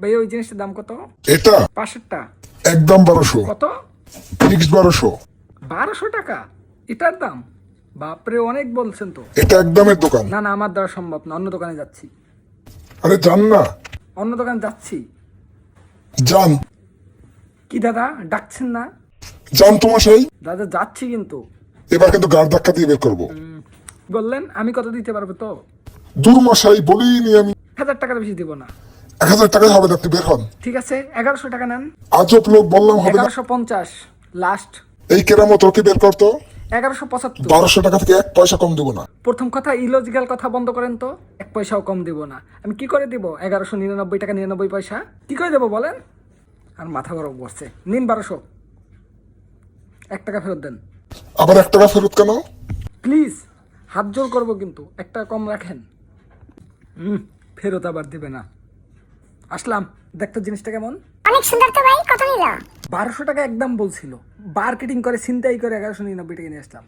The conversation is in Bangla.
ভাই ওই জিনিসটার দাম কত? এটা পাশেরটা একদম 1200, কত? ফিক্স 1200। 1200 টাকা এটার দাম? বাপরে, অনেক বলছেন তো। এটা একদমের দোকান। না না, আমার দ্বারা সম্ভব না, অন্য দোকানে যাচ্ছি। আরে যান না, অন্য দোকানে যাচ্ছি। যান কি দাদা, ডাকছেন না? যান তো মশাই। দাদা যাচ্ছি কিন্তু। এবার কিন্তু গাড় ধাক্কা দিয়ে বের করবো। বললেন আমি কত দিতে পারবো তো? দূর মশাই, বলিনি আমি। 1000 টাকার বেশি দিব না। 1000 টাকায় হবে না, আপনি বের হন। ঠিক আছে, 1100 টাকা নেন। আজব লোক, বললাম হবে না। 1150 লাস্ট। এই কেরামত ওকে বের করতো। 1175। 1200 টাকা থেকে 1 পয়সা কম দিব না। প্রথম কথা ইলজিক্যাল কথা বন্ধ করেন তো। 1 পয়সাও কম দিব না। আমি কি করে দিব 1199 টাকা 99 পয়সা? কি করে দেবো বলেন? আর মাথা গরম করছে। নিন 1200। 1 টাকা ফেরত দেন আবার 1 টাকা ফেরত কেন? প্লিজ, হাত জোর করবো কিন্তু 1 টাকা কম রাখেন। ফেরত আবার দিবে না। আসলাম, দেখতো জিনিসটা কেমন। অনেক সুন্দর তো ভাই, কত নিল? 1200 টাকা একদম বলছিল। মার্কেটিং করে ছিনতাই করে 1199 টাকা নিয়ে আসলাম।